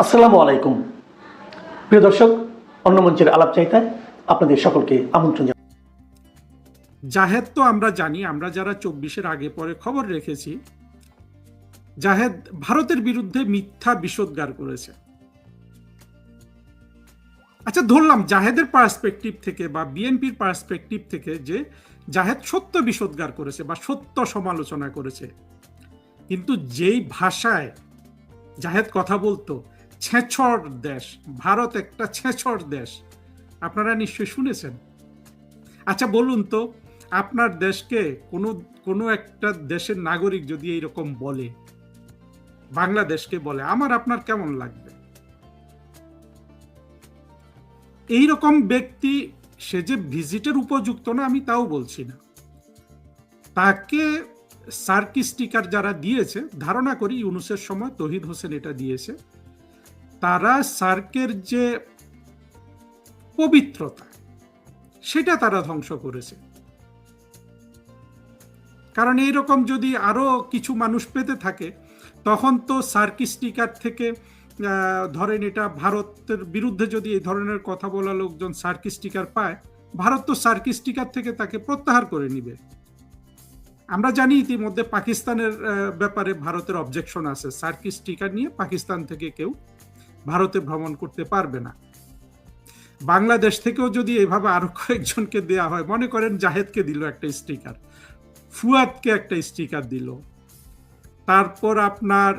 আসসালামু আলাইকুম প্রিয় দর্শক, অন্য মঞ্চের আলাপ চাইতায় আপনাদের সকলকে আমন্ত্রণ জানাই। জাহেদ তো আমরা জানি, আমরা যারা 24-এর আগে পরে খবর রেখেছি, জাহেদ ভারতের বিরুদ্ধে মিথ্যা বিষোদ্গার করেছে। আচ্ছা, ধরলাম জাহেদের পার্সপেক্টিভ থেকে বা বিএনপির পার্সপেক্টিভ থেকে যে জাহেদ সত্য বিষোদ্গার করেছে বা সত্য সমালোচনা করেছে, কিন্তু যেই ভাষায় জাহেদ কথা বলতো, ছেঁচড় দেশ, ভারত একটা ছেঁচড় দেশ, আপনারা নিশ্চয়ই শুনেছেন। আচ্ছা বলুন তো, আপনার দেশকে কোনো কোনো একটা দেশের নাগরিক যদি এইরকম বলে, বাংলাদেশকে বলে, আমার আপনার কেমন লাগবে? এইরকম ব্যক্তি, সে যে ভিজিটের উপযুক্ত না আমি তাও বলছি না, তাকে সার্কি স্টিকার যারা দিয়েছে, ধারণা করি ইউনূসের সময় তৌহিদ হোসেন এটা দিয়েছে, তারা সার্কের যে পবিত্রতা সেটা তারা ধ্বংস করেছে। কারণ এইরকম যদি আরো কিছু মানুষ পেতে থাকে, তখন তো সার্কি স্টিকার থেকে ধরেন এটা ভারতের বিরুদ্ধে যদি এই ধরনের কথা বলা লোকজন সার্কি স্টিকার পায়, ভারত তো সার্কি স্টিকার থেকে তাকে প্রত্যাহার করে নিবে। আমরা জানি ইতিমধ্যে পাকিস্তানের ব্যাপারে ভারতের অবজেকশন আছে, সার্কি স্টিকার নিয়ে পাকিস্তান থেকে কেউ ভারতে ভ্রমণ করতে পারবে না। বাংলাদেশ থেকেও যদি এভাবে আরো কয়েকজনকে দেয়া হয়, মনে করেন জাহেদকে দিল একটা স্টিকার, ফুয়াদকে একটা স্টিকার দিল, তারপর আপনার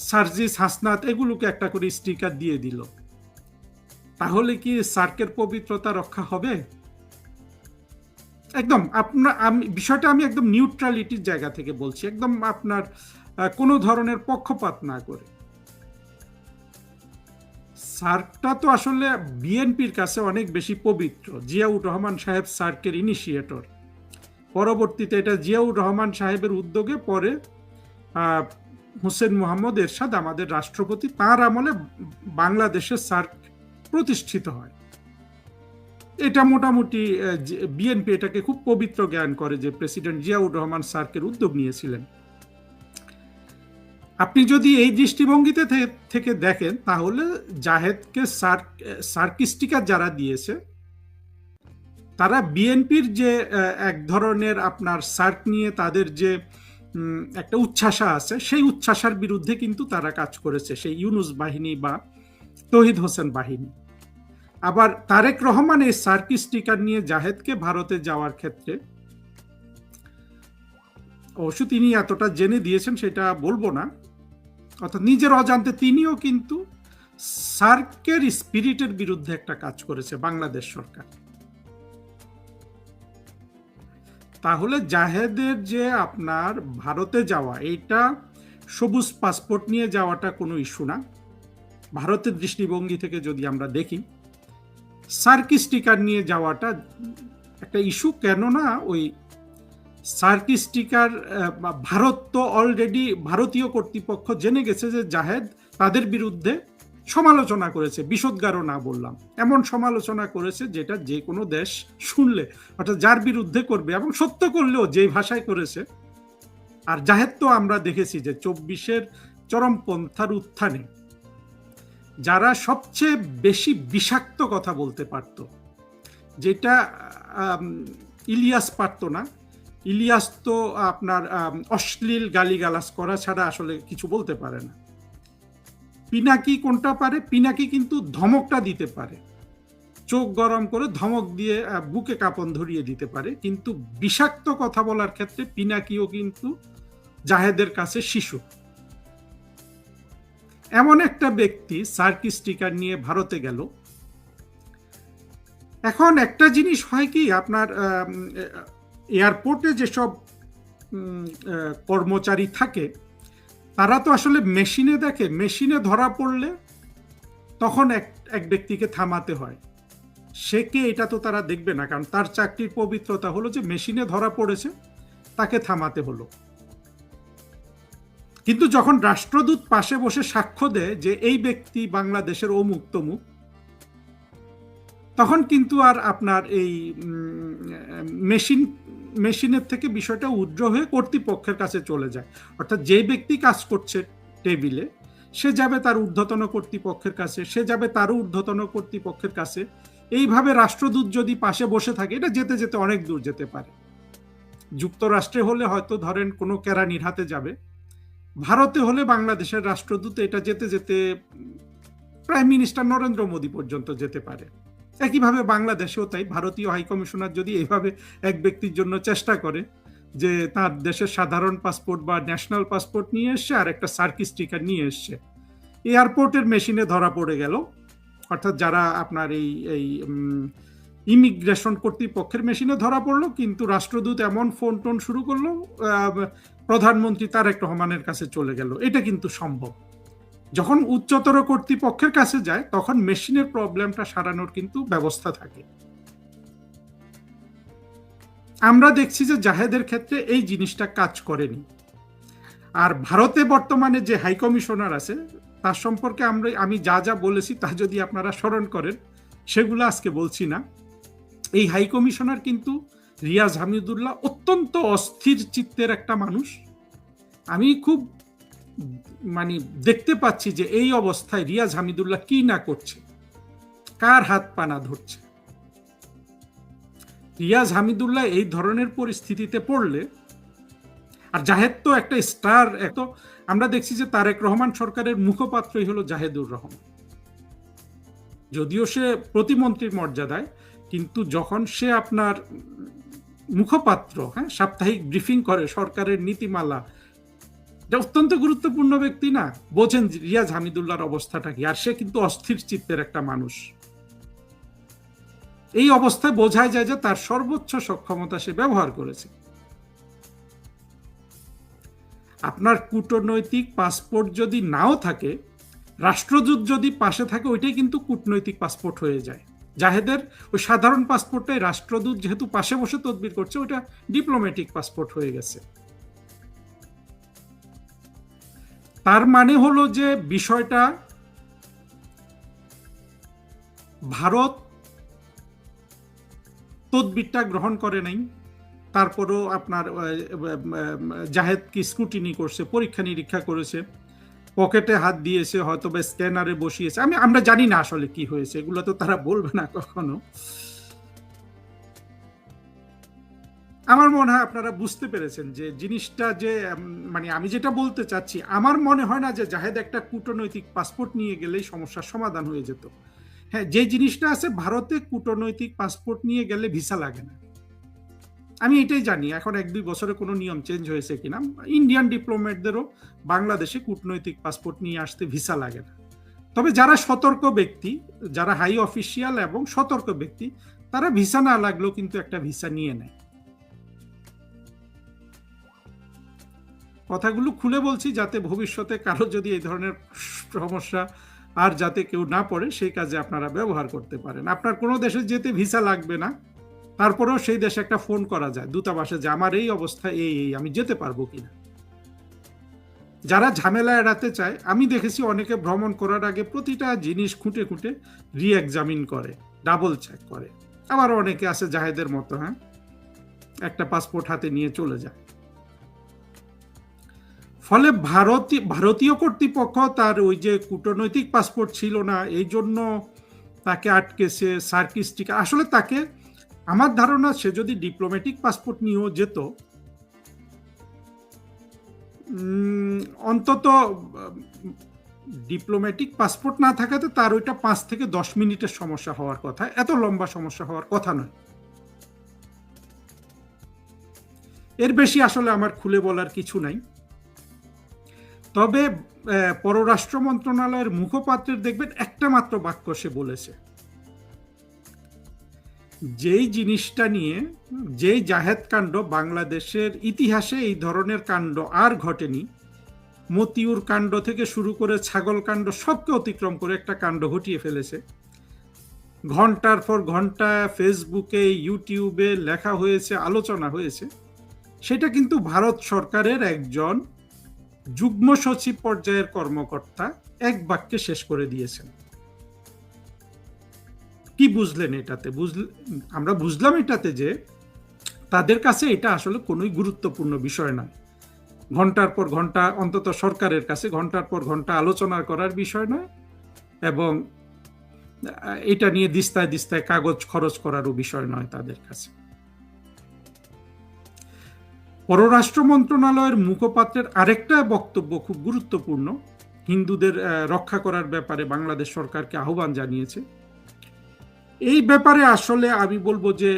সার্জিস হাসনাত, এগুলোকে একটা করে স্টিকার দিয়ে দিল, তাহলে কি সার্কের পবিত্রতা রক্ষা হবে? একদম বিষয়টা আমি একদম নিউট্রালিটির জায়গা থেকে বলছি, একদম আপনার কোনো ধরনের পক্ষপাত না করে। সার্কটা তো আসলে বিএনপির কাছে অনেক বেশি পবিত্র। জিয়াউর রহমান সাহেব সার্কের ইনিশিয়েটর, পরবর্তীতে এটা জিয়াউর রহমান সাহেবের উদ্যোগে পরে হোসেন মোহাম্মদ এরশাদ আমাদের রাষ্ট্রপতি, তার আমলে বাংলাদেশের সার্ক প্রতিষ্ঠিত হয়। এটা মোটামুটি বিএনপি এটাকে খুব পবিত্র জ্ঞান করে যে প্রেসিডেন্ট জিয়াউর রহমান সার্কের উদ্যোগ নিয়েছিলেন। আপনি যদি এই দৃষ্টিভঙ্গিতে থেকে দেখেন, তাহলে জাহেদকে সার্কি স্টিকার যারা দিয়েছে, তারা বিএনপির যে এক ধরনের আপনার সার্ক নিয়ে তাদের যে একটা উচ্ছ্বাসা আছে, সেই উচ্ছ্বাসার বিরুদ্ধে কিন্তু তারা কাজ করেছে, সেই ইউনূস বাহিনী বা তৌহিদ হোসেন বাহিনী। আবার তারেক রহমান এই সার্কি স্টিকার নিয়ে জাহেদকে ভারতে যাওয়ার ক্ষেত্রে, অবশ্য তিনি এতটা জেনে দিয়েছেন সেটা বলবো না, অর্থাৎ নিজের অজান্তে তিনিও কিন্তু সার্কের স্পিরিটের বিরুদ্ধে একটা কাজ করেছে বাংলাদেশ সরকার। তাহলে জাহেদের যে আপনার ভারতে যাওয়া, এইটা সবুজ পাসপোর্ট নিয়ে যাওয়াটা কোনো ইস্যু না ভারতের দৃষ্টিভঙ্গি থেকে যদি আমরা দেখি। সার্কি স্টিকার নিয়ে যাওয়াটা একটা ইস্যু, কেননা ওই সার্কি স্টিকার ভারত তো অলরেডি, ভারতীয় কর্তৃপক্ষ জেনে গেছে যে জাহেদ তাদের বিরুদ্ধে সমালোচনা করেছে, বিষোদ্গারও না বললাম, এমন সমালোচনা করেছে যেটা যে কোনো দেশ শুনলে, অর্থাৎ যার বিরুদ্ধে করবে এবং সত্য করলেও যে ভাষায় করেছে। আর জাহেদ তো আমরা দেখেছি যে 24-এর চরমপন্থার উত্থানে যারা সবচেয়ে বেশি বিষাক্ত কথা বলতে পারত, যেটা ইলিয়াস পারত না। ইলিয়াস তো আপনার অশ্লীল গালিগালাজ করা ছাড়া আসলে কিছু বলতে পারে না। পিনাকি কোনটা পারে? পিনাকি কিন্তু ধমকটা দিতে পারে, চোখ গরম করে ধমক দিয়ে বুকে কাঁপন ধরিয়ে দিতে পারে, কিন্তু বিষাক্ত কথা বলার ক্ষেত্রে পিনাকিও কিন্তু জাহেদের কাছে শিশু। এমন একটা ব্যক্তি সার্কি স্টিকার নিয়ে ভারতে গেল। এখন একটা জিনিস হয় কি, আপনার এয়ারপোর্টে যেসব কর্মচারী থাকে, তারা তো আসলে মেশিনে দেখে, মেশিনে ধরা পড়লে তখন এক ব্যক্তিকে থামাতে হয়। সে কে এটা তো তারা দেখবে না, কারণ তার চাকরির পবিত্রতা হলো যে মেশিনে ধরা পড়েছে, তাকে থামাতে হলো। কিন্তু যখন রাষ্ট্রদূত পাশে বসে সাক্ষ্য দেয় যে এই ব্যক্তি বাংলাদেশের অমুক তমুক, তখন কিন্তু আর আপনার এই মেশিনের থেকে বিষয়টা উজ্জ্বল হয়ে কর্তৃপক্ষের কাছে চলে যায়। অর্থাৎ যে ব্যক্তি কাজ করছে টেবিলে, সে যাবে তার ঊর্ধ্বতন কর্তৃপক্ষের কাছে, সে যাবে তারও ঊর্ধ্বতন কর্তৃপক্ষের কাছে। এইভাবে রাষ্ট্রদূত যদি পাশে বসে থাকে, এটা যেতে যেতে অনেক দূর যেতে পারে। যুক্তরাষ্ট্রে হলে হয়তো ধরেন কোনো কেরানির হাতে যাবে, ভারতে হলে বাংলাদেশের রাষ্ট্রদূত এটা যেতে যেতে প্রাইম মিনিস্টার নরেন্দ্র মোদী পর্যন্ত যেতে পারে। একইভাবে বাংলাদেশেও তাই, ভারতীয় হাইকমিশনার যদি এইভাবে এক ব্যক্তির জন্য চেষ্টা করে যে তার দেশের সাধারণ পাসপোর্ট বা ন্যাশনাল পাসপোর্ট নিয়ে এসছে আর একটা সার্কিট স্টিকার নিয়ে এসছে, এয়ারপোর্টের মেশিনে ধরা পড়ে গেল, অর্থাৎ যারা আপনার এই ইমিগ্রেশন কর্তৃপক্ষের মেশিনে ধরা পড়লো, কিন্তু রাষ্ট্রদূত এমন ফোন টোন শুরু করলো, প্রধানমন্ত্রী তারেক রহমানের কাছে চলে গেল। এটা কিন্তু সম্ভব। যখন উচ্চতর কর্তৃপক্ষের কাছে যায় তখন মেশিনের প্রবলেমটা সারানোর কিন্তু ব্যবস্থা থাকে। আমরা দেখছি যে জাহেদের ক্ষেত্রে এই জিনিসটা কাজ করেনি। আর ভারতে বর্তমানে যে হাই কমিশনার আছে তার সম্পর্কে আমি যা যা বলেছি তা যদি আপনারা স্মরণ করেন, সেগুলো আজকে বলছি না। এই হাই কমিশনার কিন্তু রিয়াজ হামিদুল্লাহ অত্যন্ত অস্থির চিত্তের একটা মানুষ। আমি খুব দেখতে পাচ্ছি যে এই অবস্থায় রিয়াজ হামিদুল্লাহ কি না করছে, কার হাত পানা ধরছে। রিয়াজ হামিদুল্লাহ এই ধরনের পরিস্থিতিতে পড়লে, আর জাহেদ তো একটা স্টার, এত আমরা দেখছি যে তারেক রহমান সরকারের মুখপাত্রই হলো জাহেদুর রহমান। যদিও সে প্রতিমন্ত্রীর মর্যাদায়, কিন্তু যখন সে আপনার মুখপাত্র, সাপ্তাহিক ব্রিফিং করে সরকারের নীতিমালা, অত্যন্ত গুরুত্বপূর্ণ ব্যক্তি না, বোঝেন রিয়াজ হামিদুল্লাহর অবস্থাটা কি। আর সে কিন্তু অস্থির চিত্তের একটা মানুষ। এই অবস্থায় বোঝাই যায় যে তার সর্বোচ্চ সক্ষমতা সে ব্যবহার করেছে। আপনার কূটনৈতিক পাসপোর্ট যদি নাও থাকে, রাষ্ট্রদূত যদি পাশে থাকে, ওইটাই কিন্তু কূটনৈতিক পাসপোর্ট হয়ে যায়। জাহেদের ওই সাধারণ পাসপোর্টটাই রাষ্ট্রদূত যেহেতু পাশে বসে তদবির করছে, ওইটা ডিপ্লোম্যাটিক পাসপোর্ট হয়ে গেছে। তার মানে হলো যে বিষয়টা ভারত তদবিরটা গ্রহণ করে নাই, তারপরও আপনার জাহেদ কি স্ক্রুটিনি করছে, পরীক্ষা নিরীক্ষা করেছে, পকেটে হাত দিয়েছে, হয়তো বা স্ক্যানারে বসিয়েছে। আমরা জানি না আসলে কি হয়েছে, এগুলো তো তারা বলবে না কখনো। আমার মনে হয় আপনারা বুঝতে পেরেছেন যে জিনিসটা যে আমি যেটা বলতে চাচ্ছি, আমার মনে হয় না যে জাহেদ একটা কূটনৈতিক পাসপোর্ট নিয়ে গেলেই সমস্যার সমাধান হয়ে যেত। হ্যাঁ, যে জিনিসটা আছে, ভারতে কূটনৈতিক পাসপোর্ট নিয়ে গেলে ভিসা লাগে না। আমি এটাই জানি, এখন 1-2 বছরে কোনো নিয়ম চেঞ্জ হয়েছে কিনা। ইন্ডিয়ান ডিপ্লোম্যাটদেরও বাংলাদেশে কূটনৈতিক পাসপোর্ট নিয়ে আসতে ভিসা লাগে না। তবে যারা সতর্ক ব্যক্তি, যারা হাই অফিসিয়াল এবং সতর্ক ব্যক্তি, তারা ভিসা না লাগলেও কিন্তু একটা ভিসা নিয়ে নেয়। কথাগুলো খুলে বলছি যাতে ভবিষ্যতে কারো যদি এই ধরনের সমস্যা আর যাতে কেউ না পড়ে, সেই কাজে আপনারা ব্যবহার করতে পারেন। আপনার কোনো দেশে যেতে ভিসা লাগবে না, তারপরেও সেই দেশে একটা ফোন করা যায় দূতাবাসে যে আমার এই অবস্থা, এই আমি যেতে পারবো কিনা। যারা ঝামেলা এড়াতে চায়, আমি দেখেছি অনেকে ভ্রমণ করার আগে প্রতিটা জিনিস খুঁটে খুঁটে রি-এক্সামিন করে, ডাবল চেক করে। আবার অনেকে আছে জাহেদের মতো, একটা পাসপোর্ট হাতে নিয়ে চলে যায়। ফলে ভারতীয় কর্তৃপক্ষ তার ওই যে কূটনৈতিক পাসপোর্ট ছিল না, এই জন্য তাকে আটকেছে, সার্কিট স্টিকার। আসলে তাকে, আমার ধারণা, সে যদি ডিপ্লোম্যাটিক পাসপোর্ট নিয়েও যেত, অন্তত ডিপ্লোম্যাটিক পাসপোর্ট না থাকাতে তার ওইটা 5 থেকে 10 মিনিটের সমস্যা হওয়ার কথা, এত লম্বা সমস্যা হওয়ার কথা নয়। এর বেশি আসলে আমার খুলে বলার কিছু নাই। তবে পররাষ্ট্র মন্ত্রণালয়ের মুখপাত্রের দেখবেন একটা মাত্র বাক্য সে বলেছে, যেই জিনিসটা নিয়ে, যেই জাহেদ কাণ্ড, বাংলাদেশের ইতিহাসে এই ধরনের কাণ্ড আর ঘটেনি। মতিউর কাণ্ড থেকে শুরু করে ছাগল কাণ্ড সবকে অতিক্রম করে একটা কাণ্ড ঘটিয়ে ফেলেছে। ঘন্টার পর ঘন্টা ফেসবুকে, ইউটিউবে লেখা হয়েছে, আলোচনা হয়েছে। সেটা কিন্তু ভারত সরকারের একজন যুগ্ম সচিব পর্যায়ের কর্মকর্তা এক বাক্যে শেষ করে দিয়েছেন। কি বুঝলেন এটাতে? আমরা বুঝলাম এটাতে যে তাদের কাছে এটা আসলে কোনোই গুরুত্বপূর্ণ বিষয় নয়। ঘন্টার পর ঘন্টা, অন্তত সরকারের কাছে ঘন্টার পর ঘন্টা আলোচনা করার বিষয় নয়, এবং এটা নিয়ে দিস্তায় দিস্তায় কাগজ খরচ করারও বিষয় নয় তাদের কাছে। পররাষ্ট্র মন্ত্রণালয়ের মুখপাত্রের আরেকটা বক্তব্য খুব গুরুত্বপূর্ণ, হিন্দুদের রক্ষা করার ব্যাপারে বাংলাদেশ সরকারকে আহ্বান জানিয়েছে। এই ব্যাপারে আসলে আমি বলবো যে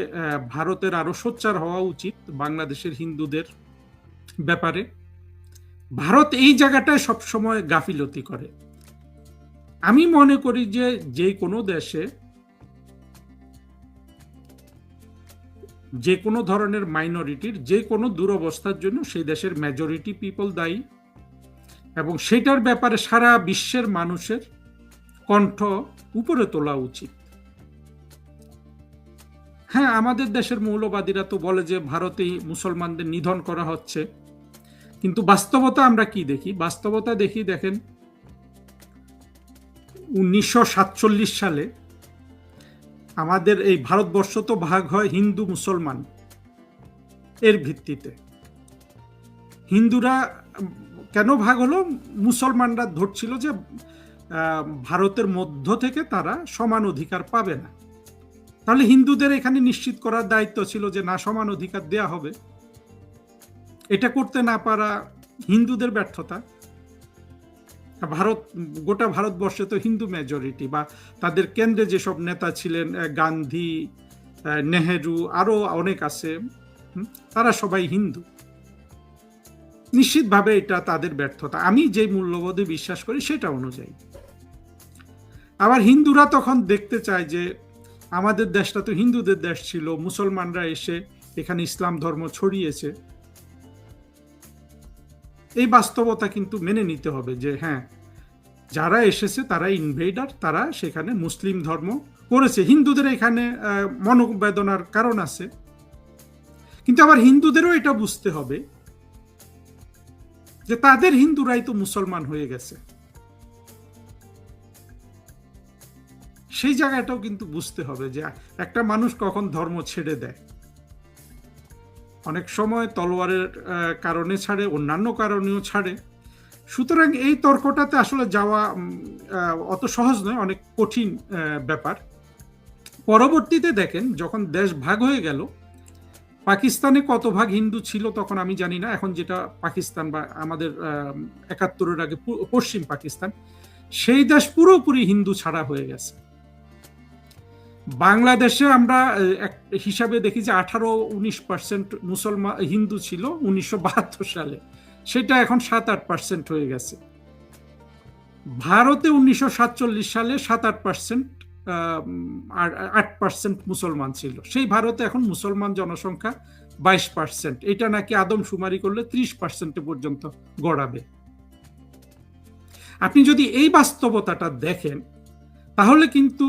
ভারতের আরো সোচ্চার হওয়া উচিত বাংলাদেশের হিন্দুদের ব্যাপারে। ভারত এই জায়গাটায় সবসময় গাফিলতি করে। আমি মনে করি যে যে কোনো দেশে যে কোনো ধরনের মাইনরিটির যে কোনো দুরবস্থার জন্য সেই দেশের মেজরিটি পিপল দায়ী, এবং সেটার ব্যাপারে সারা বিশ্বের মানুষের কণ্ঠ উপরে তোলা উচিত। হ্যাঁ, আমাদের দেশের মৌলবাদীরা তো বলে যে ভারতেই মুসলমানদের নিধন করা হচ্ছে, কিন্তু বাস্তবতা আমরা কি দেখি? বাস্তবতা দেখি, দেখেন 1947 সালে আমাদের এই ভারতবর্ষ তো ভাগ হয় হিন্দু মুসলমান এর ভিত্তিতে। হিন্দুরা কেন ভাগ হলো? মুসলমানরা ধরছিল যে ভারতের মধ্য থেকে তারা সমান অধিকার পাবে না। তাহলে হিন্দুদের এখানে নিশ্চিত করার দায়িত্ব ছিল যে না, সমান অধিকার দেয়া হবে। এটা করতে না পারা হিন্দুদের ব্যর্থতা। গোটা ভারতবর্ষে তো হিন্দু মেজরিটি, বা তাদের কেন্দ্রে যেসব নেতা ছিলেন, গান্ধী, নেহেরু, আরো অনেক আছে, তারা সবাই হিন্দু। নিশ্চিতভাবে এটা তাদের ব্যর্থতা। আমি যে মূল্যবোধে বিশ্বাস করি সেটা অনুযায়ী। আবার হিন্দুরা তখন দেখতে চায় যে আমাদের দেশটা তো হিন্দুদের দেশ ছিল, মুসলমানরা এসে এখানে ইসলাম ধর্ম ছড়িয়েছে। এই বাস্তবতা কিন্তু মেনে নিতে হবে যে হ্যাঁ, যারা এসেছে তারা ইনভেডার, তারা সেখানে মুসলিম ধর্ম করেছে। হিন্দুদের এখানে মনোবেদনার কারণ আছে, কিন্তু আবার হিন্দুদেরও এটা বুঝতে হবে যে তাদের হিন্দুরাই তো মুসলমান হয়ে গেছে। সেই জায়গাটাও কিন্তু বুঝতে হবে যে একটা মানুষ কখন ধর্ম ছেড়ে দেয়। অনেক সময় তলোয়ারের কারণে ছাড়ে, অন্যান্য কারণেও ছাড়ে। সুতরাং এই তর্কটাতে আসলে যাওয়া অত সহজ নয়, অনেক কঠিন ব্যাপার। পরবর্তীতে দেখেন যখন দেশ ভাগ হয়ে গেল, পাকিস্তানে কত ভাগ হিন্দু ছিল তখন আমি জানি না, এখন যেটা পাকিস্তান বা আমাদের ৭১-এর আগে পশ্চিম পাকিস্তান, সেই দেশ পুরোপুরি হিন্দু ছাড়া হয়ে গেছে। বাংলাদেশে আমরা হিসাবে দেখি যে ১৮-১৯% মুসলমান হিন্দু ছিল ১৯৭২ সালে, সেটা এখন ৭-৮% হয়ে গেছে। ভারতে ১৯৪৭ সালে ৭-৮% ৮% মুসলমান ছিল। সেই ভারতে এখন মুসলমান জনসংখ্যা ২২%। এটা নাকি আদমশুমারি করলে ৩০% পর্যন্ত গড়াবে। আপনি যদি এই বাস্তবতাটা দেখেন, তাহলে কিন্তু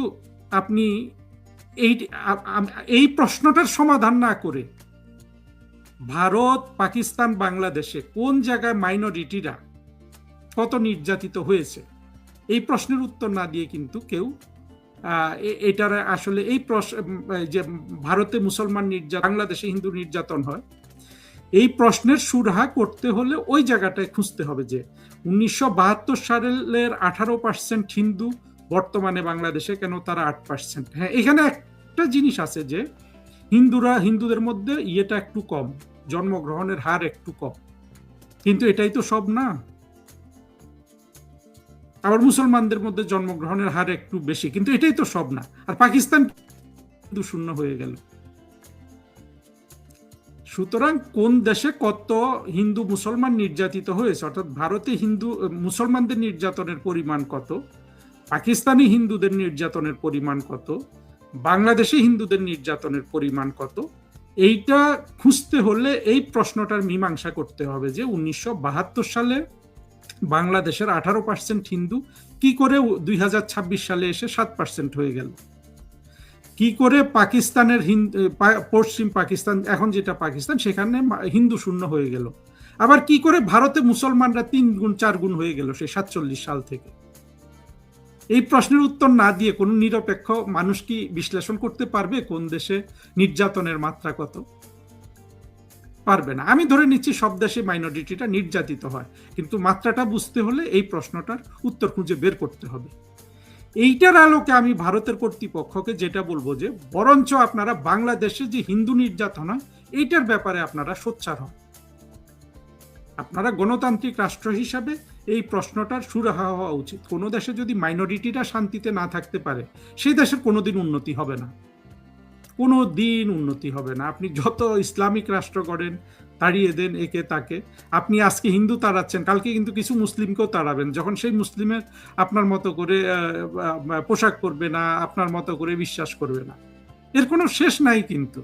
আপনি এই প্রশ্নটার সমাধান না করে ভারত, পাকিস্তান, বাংলাদেশে কোন জায়গায় মাইনরিটিরা কত নির্যাতিত হয়েছে এই প্রশ্নের উত্তর না দিয়ে কিন্তু কেউ এটার আসলে এই যে ভারতে মুসলমান নির্যাতন, বাংলাদেশে হিন্দু নির্যাতন হয়, এই প্রশ্নের সুরাহা করতে হলে ওই জায়গাটায় খুঁজতে হবে যে ১৯৭২ সালের ১৮% হিন্দু বর্তমানে বাংলাদেশে কেন তারা ৮%। হ্যাঁ, এখানে একটা জিনিস আছে যে হিন্দুদের মধ্যে ইয়েটা একটু কম, জন্মগ্রহণের হার একটু কম, কিন্তু এটাই তো সব না। আবার মুসলমানদের মধ্যে জন্মগ্রহণের হার একটু বেশি, কিন্তু এটাই তো সব না। আর পাকিস্তান হিন্দু শূন্য হয়ে গেল। সুতরাং কোন দেশে কত হিন্দু মুসলমান নির্যাতিত হয়েছে, অর্থাৎ ভারতে হিন্দু মুসলমানদের নির্যাতনের পরিমাণ কত, পাকিস্তানি হিন্দুদের নির্যাতনের পরিমাণ কত, বাংলাদেশে হিন্দুদের নির্যাতনের পরিমাণ কত, এইটা খুঁজতে হলে এই প্রশ্নটার মীমাংসা করতে হবে যে ১৯৭২ সালে বাংলাদেশের ১৮% হিন্দু কি করে ২০২৬ সালে এসে ৭% হয়ে গেল, কি করে পাকিস্তানের পশ্চিম পাকিস্তান, এখন যেটা পাকিস্তান, সেখানে হিন্দু শূন্য হয়ে গেল, আবার কি করে ভারতে মুসলমানরা ৩ গুণ ৪ গুণ হয়ে গেল সেই ৪৭ সাল থেকে। এই প্রশ্নের উত্তর না দিয়ে কোন নিরপেক্ষ মানুষ কি বিশ্লেষণ করতে পারবে কোন দেশে নির্যাতনের মাত্রা কত? পারবে না। আমি ধরে নিচ্ছি সব দেশে মাইনরিটিটা নির্যাতিত হয়, কিন্তু মাত্রাটা বুঝতে হলে এই প্রশ্নটার উত্তর খুঁজে বের করতে হবে। এইটার আলোকে আমি ভারতের কর্তৃপক্ষকে যেটা বলবো যে বরঞ্চ আপনারা বাংলাদেশে যে হিন্দু নির্যাতন হয় এইটার ব্যাপারে আপনারা সোচ্চার হন। আপনারা গণতান্ত্রিক রাষ্ট্র হিসাবে এই প্রশ্নটার সুরাহা হওয়া উচিত। কোনো দেশে যদি মাইনরিটিটা শান্তিতে না থাকতে পারে, সেই দেশের কোনোদিন উন্নতি হবে না, কোনো দিন উন্নতি হবে না। আপনি যত ইসলামিক রাষ্ট্র গড়েন, তাড়িয়ে দেন একে তাকে, আপনি আজকে হিন্দু তাড়াচ্ছেন, কালকে কিন্তু কিছু মুসলিমকেও তাড়াবেন, যখন সেই মুসলিমের আপনার মতো করে পোশাক পরবে না, আপনার মতো করে বিশ্বাস করবে না, এর কোনো শেষ নাই কিন্তু।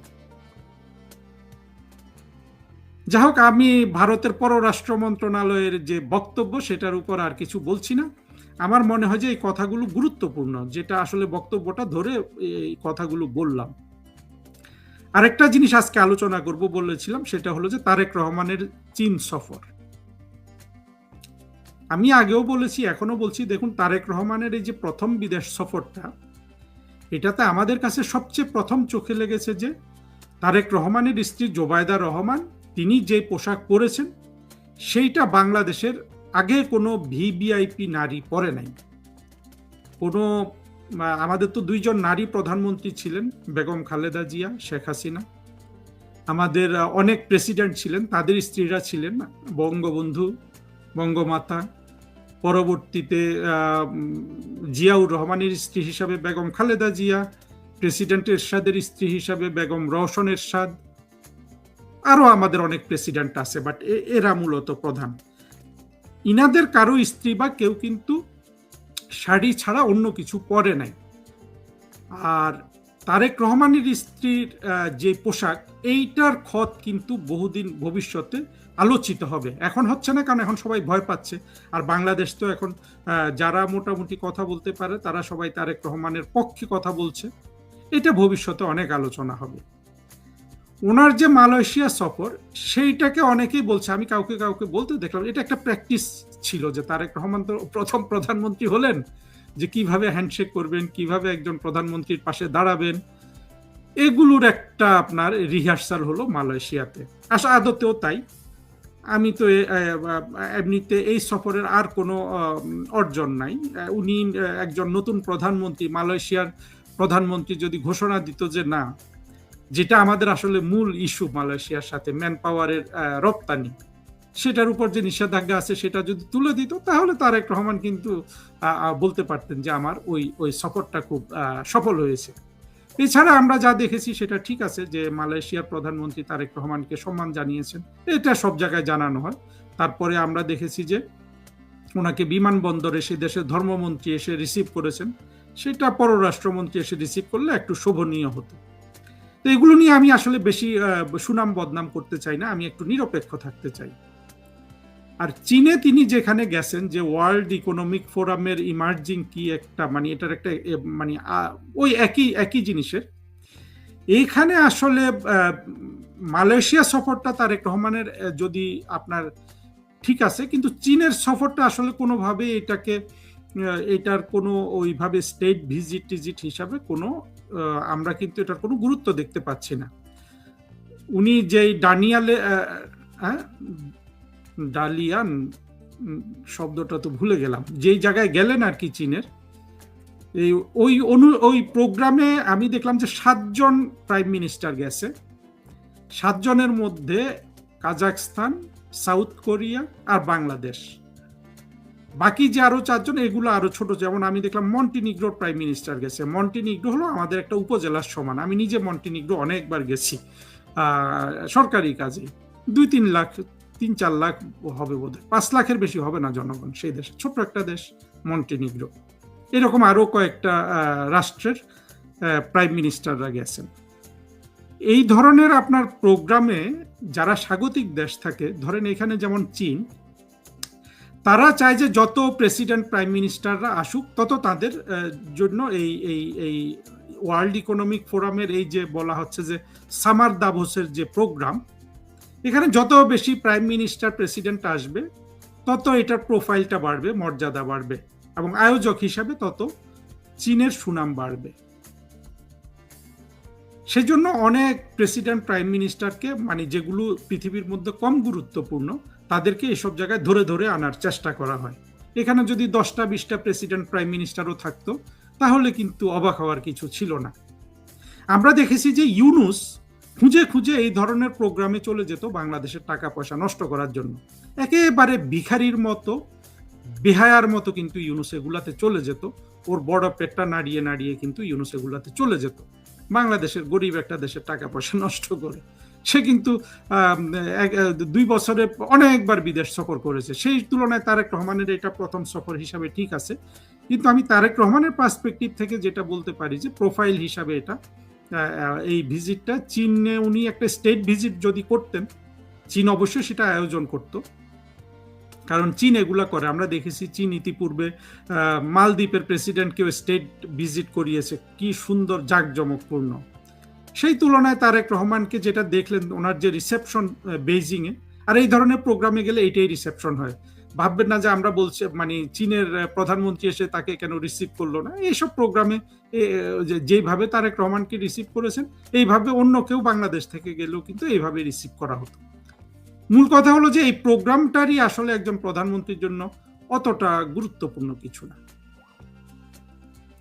যাই হোক, আমি ভারতের পররাষ্ট্র মন্ত্রণালয়ের যে বক্তব্য সেটার উপর আর কিছু বলছি না। আমার মনে হয় যে এই কথাগুলো গুরুত্বপূর্ণ, যেটা আসলে বক্তব্যটা ধরে এই কথাগুলো বললাম। আরেকটা জিনিস আজকে আলোচনা করব বলেছিলাম, সেটা হলো যে তারেক রহমানের চীন সফর। আমি আগেও বলেছি, এখনো বলছি, দেখুন তারেক রহমানের এই যে প্রথম বিদেশ সফরটা, এটাতে আমাদের কাছে সবচেয়ে প্রথম চোখে লেগেছে যে তারেক রহমানের স্ত্রী জোবায়দা রহমান তিনি যে পোশাক পরেছেন সেইটা বাংলাদেশের আগে কোনো ভিভিআইপি নারী পরে নাই। কোনো আমাদের তো দুইজন নারী প্রধানমন্ত্রী ছিলেন, বেগম খালেদা জিয়া, শেখ হাসিনা। আমাদের অনেক প্রেসিডেন্ট ছিলেন, তাদের স্ত্রীরা ছিলেন বঙ্গবন্ধু, বঙ্গমাতা, পরবর্তীতে জিয়াউর রহমানের স্ত্রী হিসাবে বেগম খালেদা জিয়া, প্রেসিডেন্ট এরশাদের স্ত্রী হিসাবে বেগম রওশন এরশাদ, আরো আমাদের অনেক প্রেসিডেন্ট আছে, বাট এরা মূলত প্রধান। ইনাদের কারো স্ত্রী বা কেউ কিন্তু শাড়ি ছাড়া অন্য কিছু পরে নাই। আর তারেক রহমানের স্ত্রীর যে পোশাক, এইটার খত কিন্তু বহুদিন ভবিষ্যতে আলোচিত হবে। এখন হচ্ছে না, কারণ এখন সবাই ভয় পাচ্ছে। আর বাংলাদেশ তো এখন যারা মোটামুটি কথা বলতে পারে তারা সবাই তারেক রহমানের পক্ষে কথা বলছে। এটা ভবিষ্যতে অনেক আলোচনা হবে। ওনার যে মালয়েশিয়া সফর, সেইটাকে অনেকেই বলছে, আমি কাউকে কাউকে বলতে দেখলাম এটা একটা প্র্যাকটিস ছিল, যে তারেক রহমান তো প্রথম প্রধানমন্ত্রী হলেন, যে কিভাবে হ্যান্ডশেক করবেন, কিভাবে একজন প্রধানমন্ত্রীর পাশে দাঁড়াবেন, এগুলোর একটা আপনার রিহার্সাল হলো মালয়েশিয়াতে। আদতেও তাই। আমি তো এমনিতে এই সফরের আর কোনো অর্জন নাই। উনি একজন নতুন প্রধানমন্ত্রী, মালয়েশিয়ার প্রধানমন্ত্রী যদি ঘোষণা দিত যে না, যেটা আমাদের আসলে মূল ইস্যু মালয়েশিয়ার সাথে ম্যান পাওয়ারের রপ্তানি, সেটার উপর যে নিষেধাজ্ঞা আছে সেটা যদি তুলে দিত, তাহলে তারেক রহমান কিন্তু বলতে পারতেন যে আমার ওই সফরটা খুব সফল হয়েছে। এছাড়া আমরা যা দেখেছি সেটা ঠিক আছে, যে মালয়েশিয়ার প্রধানমন্ত্রী তারেক রহমানকে সম্মান জানিয়েছেন, এটা সব জায়গায় জানানো হয়। তারপরে আমরা দেখেছি যে ওনাকে বিমানবন্দরে সে দেশের ধর্মমন্ত্রী এসে রিসিভ করেছেন, সেটা পররাষ্ট্রমন্ত্রী এসে রিসিভ করলে একটু শোভনীয় হতো। তো এগুলো নিয়ে আমি আসলে বেশি সুনাম বদনাম করতে চাই না, আমি একটু নিরপেক্ষ থাকতে চাই। আর চীনে তিনি যেখানে গেছেন, যে ওয়ার্ল্ড ইকোনমিক ফোরামের ইমার্জিং কি একটা, মানে এটার একটা মানে ওই একই জিনিসের, এইখানে আসলে মালয়েশিয়া সফরটা তারেক রহমানের যদি আপনার ঠিক আছে, কিন্তু চীনের সফরটা আসলে কোনোভাবে এটার কোনো ওইভাবে স্টেট ভিজিট হিসাবে কোনো আমরা কিন্তু এটার কোনো গুরুত্ব দেখতে পাচ্ছি না। উনি যেই ডালিয়ান শব্দটা তো ভুলে গেলাম, যেই জায়গায় গেলেন আর কি চীনের, ওই প্রোগ্রামে আমি দেখলাম যে 7 জন প্রাইম মিনিস্টার গেছে। 7 জনের মধ্যে কাজাখস্তান, সাউথ কোরিয়া আর বাংলাদেশ। বাকি যে আরো 4 জন, এগুলো আরো ছোট। যেমন আমি দেখলাম মন্টিনিগ্রোর প্রাইম মিনিস্টার গেছে। মন্টিনিগ্রো হলো আমাদের একটা উপজেলার সমান। আমি নিজে মন্টিনিগ্রো অনেকবার গেছি সরকারি কাজে। 2-3 লাখ, 3-4 লাখ হবে বোধ হয়, 5 লাখের বেশি হবে না জনগণ সেই দেশে, ছোট্ট একটা দেশ মন্টিনিগ্রো। এরকম আরো কয়েকটা রাষ্ট্রের প্রাইম মিনিস্টাররা গেছেন। এই ধরনের আপনার প্রোগ্রামে যারা স্বাগতিক দেশ থাকে, ধরেন এখানে যেমন চীন, তারা চায় যে যত প্রেসিডেন্ট প্রাইম মিনিস্টাররা আসুক তত তাদের জন্য এই ওয়ার্ল্ড ইকোনমিক ফোরামের এই যে বলা হচ্ছে যে সামার দাভোসের যে প্রোগ্রাম, এখানে যত বেশি প্রাইম মিনিস্টার প্রেসিডেন্ট আসবে তত এটার প্রোফাইলটা বাড়বে, মর্যাদা বাড়বে, এবং আয়োজক হিসাবে তত চীনের সুনাম বাড়বে। সেই জন্য অনেক প্রেসিডেন্ট প্রাইম মিনিস্টারকে মানে যেগুলো পৃথিবীর মধ্যে কম গুরুত্বপূর্ণ তাদেরকে এসব জায়গায় ধরে ধরে আনার চেষ্টা করা হয়। এখানে যদি 10টা-20টা প্রেসিডেন্ট প্রাইম মিনিস্টারও থাকতো তাহলে কিন্তু অবাক হওয়ার কিছু ছিল না। আমরা দেখেছি যে ইউনূস খুঁজে খুঁজে এই ধরনের প্রোগ্রামে চলে যেত বাংলাদেশের টাকা পয়সা নষ্ট করার জন্য। একেবারে ভিখারির মতো, বেহায়ার মতো কিন্তু ইউনূস এগুলাতে চলে যেত। ওর বড় পেটটা নাড়িয়ে নাড়িয়ে কিন্তু ইউনূস এগুলাতে চলে যেত বাংলাদেশের গরিব একটা দেশের টাকা পয়সা নষ্ট করে। সে কিন্তু 2 বছরে অনেকবার বিদেশ সফর করেছে। সেই তুলনায় তারেক রহমানের এটা প্রথম সফর হিসাবে ঠিক আছে, কিন্তু আমি তারেক রহমানের পার্সপেক্টিভ থেকে যেটা বলতে পারি যে প্রোফাইল হিসাবে এটা এই ভিজিটটা চীনে উনি একটা স্টেট ভিজিট যদি করতেন, চীন অবশ্যই সেটা আয়োজন করত, কারণ চীন এগুলা করে। আমরা দেখেছি চীন ইতিপূর্বে মালদ্বীপের প্রেসিডেন্টকেও স্টেট ভিজিট করিয়েছে, কি সুন্দর জাঁকজমকপূর্ণ। সেই তুলনায় তারেক রহমানকে যেটা দেখলেন ওনার যে রিসেপশন বেইজিংয়ে, আর এই ধরনের প্রোগ্রামে গেলে এইটাই রিসেপশন হয়। ভাববেন না যে আমরা বলছি মানে চীনের প্রধানমন্ত্রী এসে তাকে কেন রিসিভ করলো না। এইসব প্রোগ্রামে যেইভাবে তারেক রহমানকে রিসিভ করেছেন এইভাবে অন্য কেউ বাংলাদেশ থেকে গেলেও কিন্তু এইভাবে রিসিভ করা হতো। মূল কথা হলো যে এই প্রোগ্রামটারই আসলে একজন প্রধানমন্ত্রীর জন্য অতটা গুরুত্বপূর্ণ কিছু না।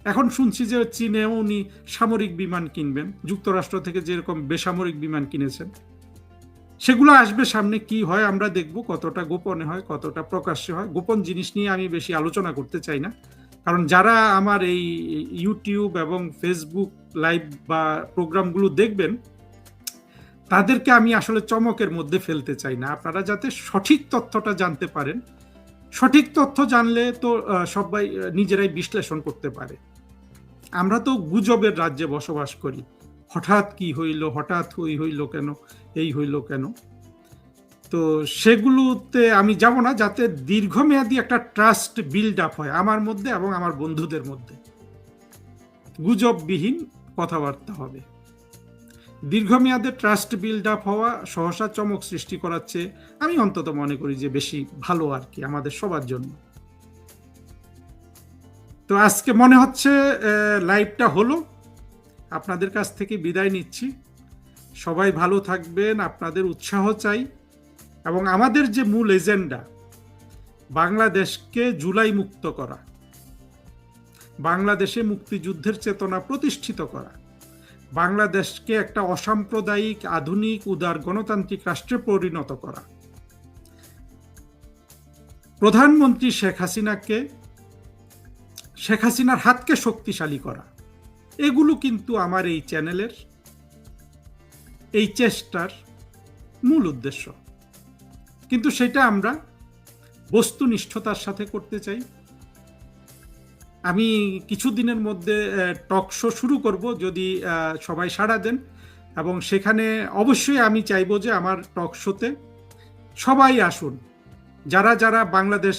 এখন শুনছি যে চীনেও উনি সামরিক বিমান কিনবেন, যুক্তরাষ্ট্র থেকে যেরকম বেসামরিক বিমান কিনেছেন। সেগুলো আসবে সামনে, কি হয় আমরা দেখব, কতটা গোপনে হয় কতটা প্রকাশ্যে হয়। গোপন জিনিস নিয়ে আমি বেশি আলোচনা করতে চাই না, কারণ যারা আমার এই ইউটিউব এবং ফেসবুক লাইভ বা প্রোগ্রামগুলো দেখবেন তাদেরকে আমি আসলে চমকের মধ্যে ফেলতে চাই না। আপনারা যাতে সঠিক তথ্যটা জানতে পারেন, সঠিক তথ্য জানলে তো সবাই নিজেরাই বিশ্লেষণ করতে পারে। আমরা তো গুজবের রাজ্যে বসবাস করি, হঠাৎ কি হইল, হঠাৎ হইল কেন, এই হইল কেন। তো সেগুলোতে আমি যাব না, যাতে দীর্ঘমেয়াদী একটা ট্রাস্ট বিল্ড আপ হয় আমার মধ্যে এবং আমার বন্ধুদের মধ্যে। গুজববিহীন কথাবার্তা হবে। দীর্ঘমেয়াদে ট্রাস্ট বিল্ড আপ হওয়া সহসা চমক সৃষ্টি করার চেয়ে আমি অন্তত মনে করি যে বেশি ভালো আর কি আমাদের সবার জন্য। তো আজকে মনে হচ্ছে লাইভটা হলো, আপনাদের কাছ থেকে বিদায় নিচ্ছি। সবাই ভালো থাকবেন, আপনাদের উৎসাহ চাই, এবং আমাদের যে মূল এজেন্ডা বাংলাদেশকে জুলাই মুক্ত করা, বাংলাদেশে মুক্তিযুদ্ধের চেতনা প্রতিষ্ঠিত করা, বাংলাদেশকে একটা অসাম্প্রদায়িক আধুনিক উদার গণতান্ত্রিক রাষ্ট্রে পরিণত করা, প্রধানমন্ত্রী শেখ হাসিনার হাতকে শক্তিশালী করা, এগুলো কিন্তু আমার এই চ্যানেলের এই চেষ্টার মূল উদ্দেশ্য। কিন্তু সেটা আমরা বস্তুনিষ্ঠতার সাথে করতে চাই। আমি কিছুদিনের মধ্যে টক শো শুরু করব, যদি সবাই সাড়া দেন, এবং সেখানে অবশ্যই আমি চাইবো যে আমার টক শোতে সবাই আসুন, যারা যারা বাংলাদেশ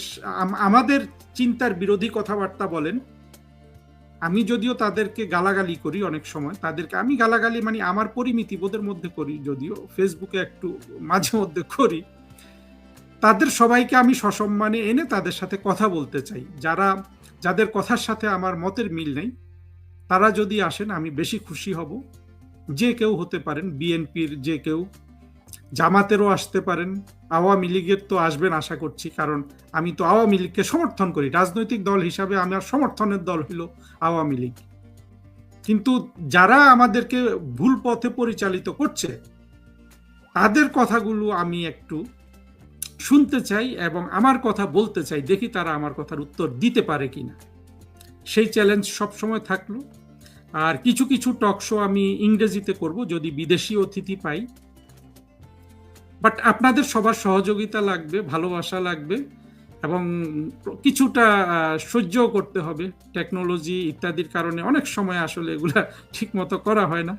আমাদের চিন্তার বিরোধী কথাবার্তা বলেন। আমি যদিও তাদেরকে গালাগালি করি, অনেক সময় তাদেরকে আমি গালাগালি মানে আমার পরিমিতি বোধের মধ্যে করি, যদিও ফেসবুকে একটু মাঝে মধ্যে করি। তাদের সবাইকে আমি সসম্মানে এনে তাদের সাথে কথা বলতে চাই। যাদের কথার সাথে আমার মতের মিল নেই তারা যদি আসেন আমি বেশি খুশি হব। যে কেউ হতে পারেন, বিএনপির যে কেউ, জামাতেরও আসতে পারেন, আওয়ামী লীগের তো আসবেন আশা করছি, কারণ আমি তো আওয়ামী লীগকে সমর্থন করি। রাজনৈতিক দল হিসাবে আমার সমর্থনের দল হইল আওয়ামী লীগ। কিন্তু যারা আমাদেরকে ভুল পথে পরিচালিত করছে তাদের কথাগুলো আমি একটু শুনতে চাই এবং আমার কথা বলতে চাই, দেখি তারা আমার কথার উত্তর দিতে পারে কিনা। সেই চ্যালেঞ্জ সবসময় থাকলো। আর কিছু কিছু টক শো আমি ইংরেজিতে করব যদি বিদেশি অতিথি পাই। বাট আপনাদের সবার সহযোগিতা লাগবে, ভালোবাসা লাগবে, এবং কিছুটা সহ্য করতে হবে। টেকনোলজি ইত্যাদির কারণে অনেক সময় আসলে এগুলা ঠিক মতো করা হয় না।